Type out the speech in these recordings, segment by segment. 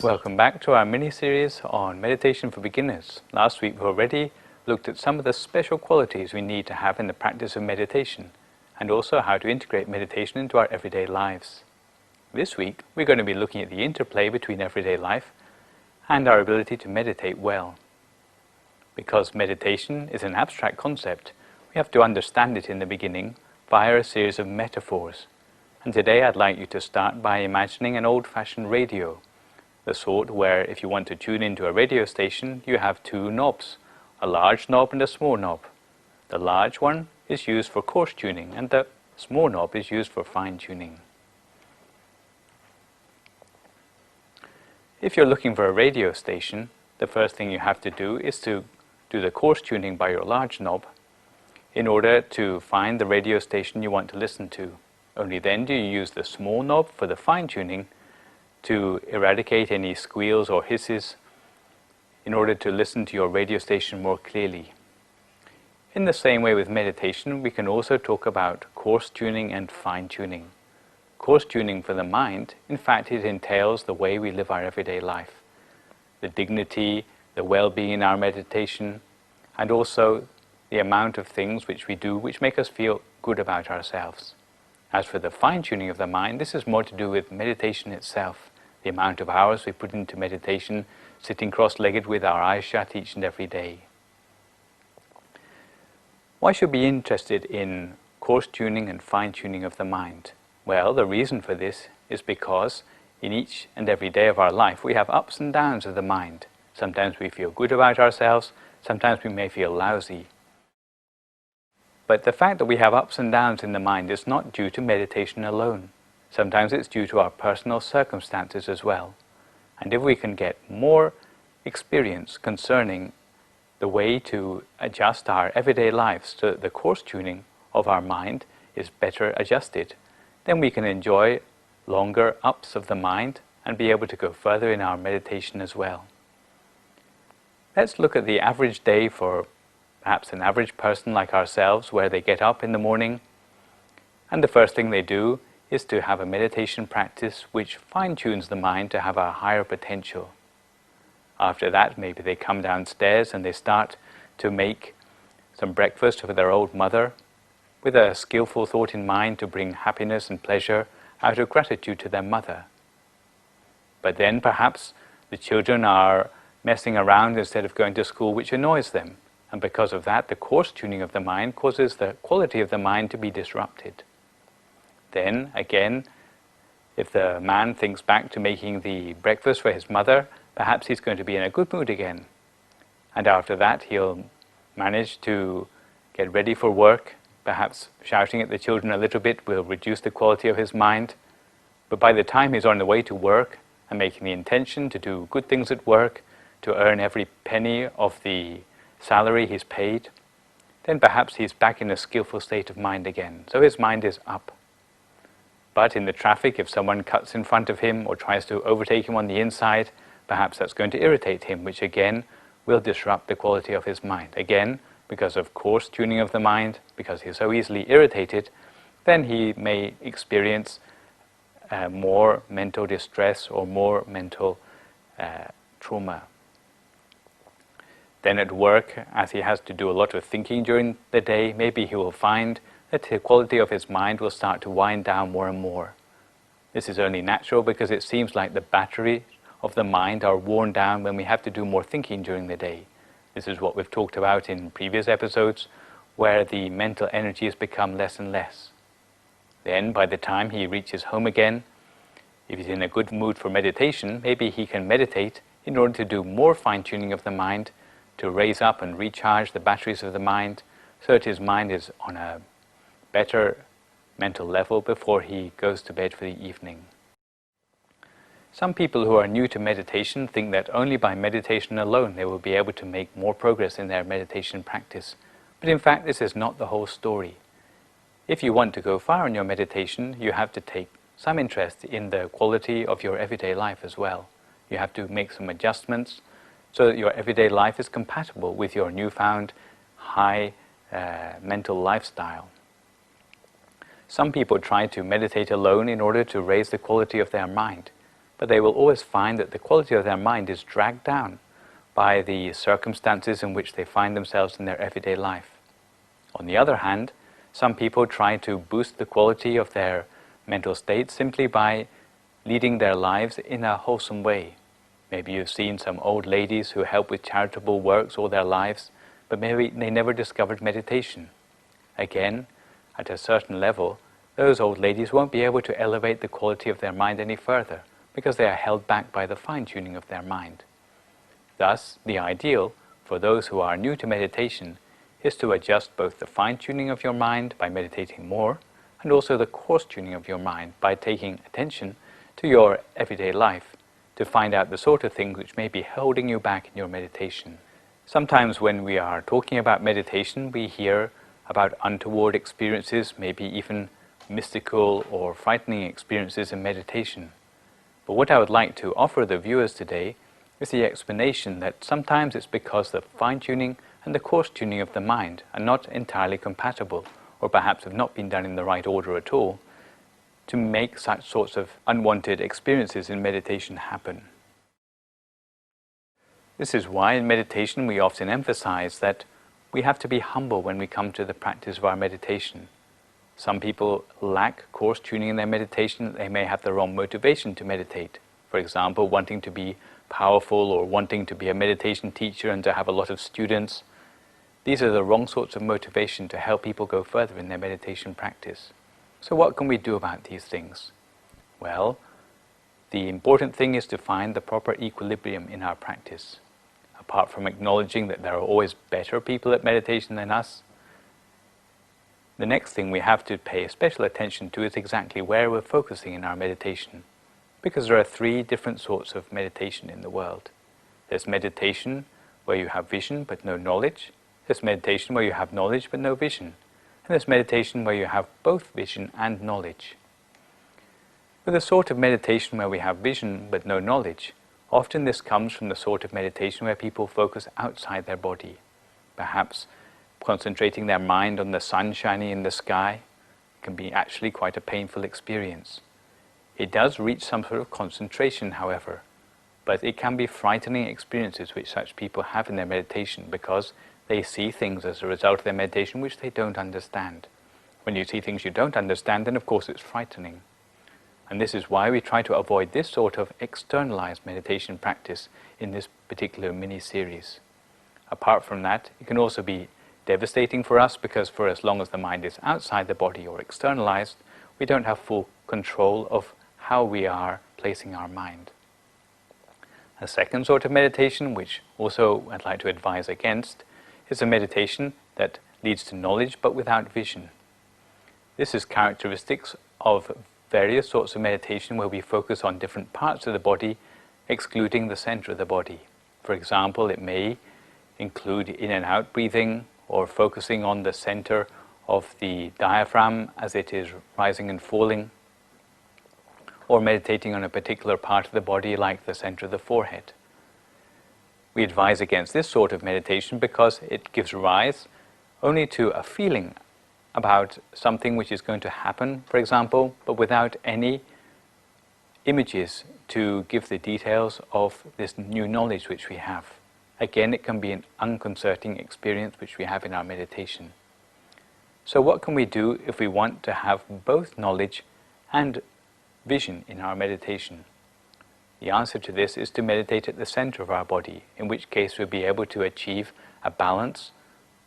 Welcome back to our mini-series on meditation for beginners. Last week we already looked at some of the special qualities we need to have in the practice of meditation, and also how to integrate meditation into our everyday lives. This week we're going to be looking at the interplay between everyday life and our ability to meditate well. Because meditation is an abstract concept, we have to understand it in the beginning via a series of metaphors. And today I'd like you to start by imagining an old-fashioned radio, the sort where if you want to tune into a radio station, you have two knobs, a large knob and a small knob. The large one is used for coarse tuning and the small knob is used for fine tuning. If you're looking for a radio station, the first thing you have to do is to do the coarse tuning by your large knob in order to find the radio station you want to listen to. Only then do you use the small knob for the fine tuning to eradicate any squeals or hisses in order to listen to your radio station more clearly. In the same way with meditation, we can also talk about coarse tuning and fine tuning. Coarse tuning for the mind, in fact, it entails the way we live our everyday life, the dignity, the well-being in our meditation, and also the amount of things which we do which make us feel good about ourselves. As for the fine-tuning of the mind, this is more to do with meditation itself, the amount of hours we put into meditation, sitting cross-legged with our eyes shut each and every day. Why should we be interested in coarse tuning and fine-tuning of the mind? Well, the reason for this is because in each and every day of our life we have ups and downs of the mind. Sometimes we feel good about ourselves, sometimes we may feel lousy. But the fact that we have ups and downs in the mind is not due to meditation alone. Sometimes it's due to our personal circumstances as well. And if we can get more experience concerning the way to adjust our everyday lives so that the coarse tuning of our mind is better adjusted, then we can enjoy longer ups of the mind and be able to go further in our meditation as well. Let's look at the average day for perhaps an average person like ourselves, where they get up in the morning and the first thing they do is to have a meditation practice which fine-tunes the mind to have a higher potential. After that, maybe they come downstairs and they start to make some breakfast for their old mother with a skillful thought in mind to bring happiness and pleasure out of gratitude to their mother. But then perhaps the children are messing around instead of going to school, which annoys them. And because of that, the coarse tuning of the mind causes the quality of the mind to be disrupted. Then, again, if the man thinks back to making the breakfast for his mother, perhaps he's going to be in a good mood again. And after that, he'll manage to get ready for work. Perhaps shouting at the children a little bit will reduce the quality of his mind. But by the time he's on the way to work and making the intention to do good things at work, to earn every penny of the salary he's paid, then perhaps he's back in a skillful state of mind again. So his mind is up. But in the traffic, if someone cuts in front of him or tries to overtake him on the inside, perhaps that's going to irritate him, which again will disrupt the quality of his mind. Again, because of coarse tuning of the mind, because he's so easily irritated, then he may experience more mental distress or more mental trauma. Then at work, as he has to do a lot of thinking during the day, maybe he will find that the quality of his mind will start to wind down more and more. This is only natural because it seems like the battery of the mind are worn down when we have to do more thinking during the day. This is what we've talked about in previous episodes, where the mental energy has become less and less. Then, by the time he reaches home again, if he's in a good mood for meditation, maybe he can meditate in order to do more fine-tuning of the mind, to raise up and recharge the batteries of the mind so that his mind is on a better mental level before he goes to bed for the evening. Some people who are new to meditation think that only by meditation alone they will be able to make more progress in their meditation practice. But in fact, this is not the whole story. If you want to go far in your meditation, you have to take some interest in the quality of your everyday life as well. You have to make some adjustments so that your everyday life is compatible with your newfound high mental lifestyle. Some people try to meditate alone in order to raise the quality of their mind. but they will always find that the quality of their mind is dragged down by the circumstances in which they find themselves in their everyday life. On the other hand, some people try to boost the quality of their mental state simply by leading their lives in a wholesome way. Maybe you've seen some old ladies who help with charitable works all their lives, but maybe they never discovered meditation. Again, at a certain level, those old ladies won't be able to elevate the quality of their mind any further because they are held back by the fine-tuning of their mind. Thus, the ideal for those who are new to meditation is to adjust both the fine-tuning of your mind by meditating more and also the coarse tuning of your mind by taking attention to your everyday life to find out the sort of things which may be holding you back in your meditation. Sometimes when we are talking about meditation, we hear about untoward experiences, maybe even mystical or frightening experiences in meditation. But what I would like to offer the viewers today is the explanation that sometimes it's because the fine-tuning and the coarse tuning of the mind are not entirely compatible, or perhaps have not been done in the right order at all, to make such sorts of unwanted experiences in meditation happen. This is why in meditation we often emphasize that we have to be humble when we come to the practice of our meditation. Some people lack coarse tuning in their meditation. They may have the wrong motivation to meditate. For example, wanting to be powerful or wanting to be a meditation teacher and to have a lot of students. These are the wrong sorts of motivation to help people go further in their meditation practice. So what can we do about these things? Well, the important thing is to find the proper equilibrium in our practice. Apart from acknowledging that there are always better people at meditation than us, the next thing we have to pay special attention to is exactly where we're focusing in our meditation. Because there are three different sorts of meditation in the world. There's meditation where you have vision but no knowledge. There's meditation where you have knowledge but no vision. And there's meditation where you have both vision and knowledge. With the sort of meditation where we have vision but no knowledge, often this comes from the sort of meditation where people focus outside their body. Perhaps concentrating their mind on the sun shining in the sky can be actually quite a painful experience. It does reach some sort of concentration, however, but it can be frightening experiences which such people have in their meditation because they see things as a result of their meditation which they don't understand. When you see things you don't understand, then of course it's frightening. And this is why we try to avoid this sort of externalized meditation practice in this particular mini-series. Apart from that, it can also be devastating for us because for as long as the mind is outside the body or externalized, we don't have full control of how we are placing our mind. A second sort of meditation, which also I'd like to advise against, is a meditation that leads to knowledge but without vision. This is characteristics of various sorts of meditation where we focus on different parts of the body, excluding the center of the body. For example, it may include in and out breathing, or focusing on the center of the diaphragm as it is rising and falling, or meditating on a particular part of the body like the center of the forehead. We advise against this sort of meditation because it gives rise only to a feeling about something which is going to happen, for example, but without any images to give the details of this new knowledge which we have. Again, it can be an unconcerting experience which we have in our meditation. So what can we do if we want to have both knowledge and vision in our meditation? The answer to this is to meditate at the center of our body, in which case we'll be able to achieve a balance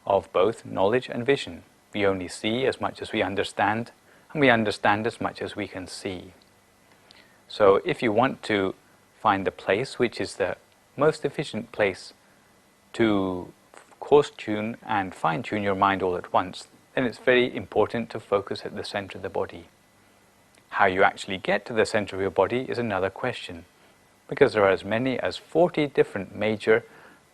of both knowledge and vision. We only see as much as we understand, and we understand as much as we can see. So if you want to find the place which is the most efficient place to coarse tune and fine tune your mind all at once, then it's very important to focus at the center of the body. How you actually get to the center of your body is another question, because there are as many as 40 different major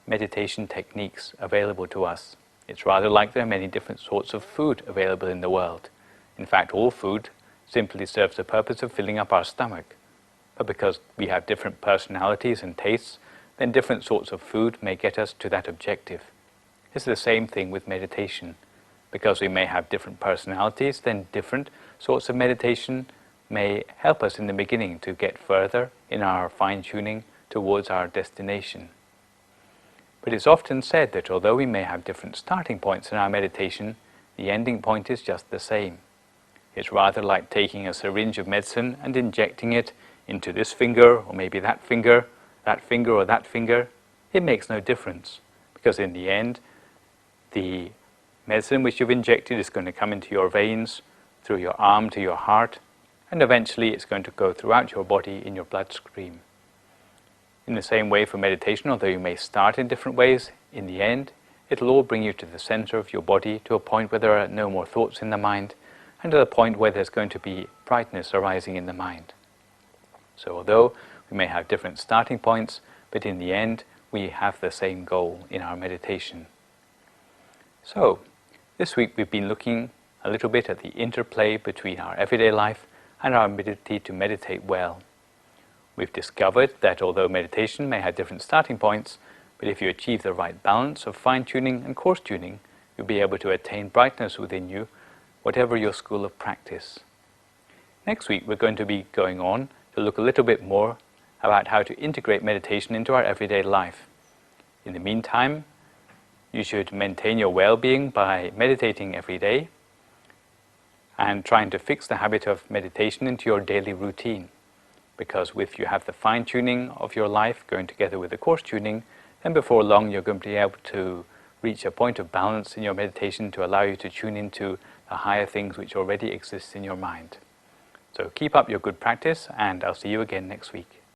meditation techniques available to us. It's rather like there are many different sorts of food available in the world. In fact, all food simply serves the purpose of filling up our stomach. But because we have different personalities and tastes, then different sorts of food may get us to that objective. It's the same thing with meditation. Because we may have different personalities, then different sorts of meditation may help us in the beginning to get further in our fine-tuning towards our destination. But it's often said that although we may have different starting points in our meditation, the ending point is just the same. It's rather like taking a syringe of medicine and injecting it into this finger, or maybe that finger or that finger. It makes no difference, because in the end, the medicine which you've injected is going to come into your veins, through your arm to your heart, and eventually it's going to go throughout your body in your bloodstream. In the same way for meditation, although you may start in different ways, in the end, it'll all bring you to the center of your body, to a point where there are no more thoughts in the mind, and to the point where there's going to be brightness arising in the mind. So although we may have different starting points, but in the end, we have the same goal in our meditation. So, this week we've been looking a little bit at the interplay between our everyday life and our ability to meditate well. We've discovered that although meditation may have different starting points, but if you achieve the right balance of fine-tuning and coarse tuning, you'll be able to attain brightness within you, whatever your school of practice. Next week we're going to be going on to look a little bit more about how to integrate meditation into our everyday life. In the meantime, you should maintain your well-being by meditating every day and trying to fix the habit of meditation into your daily routine. Because if you have the fine-tuning of your life going together with the coarse tuning, then before long you're going to be able to reach a point of balance in your meditation to allow you to tune into the higher things which already exist in your mind. So keep up your good practice, and I'll see you again next week.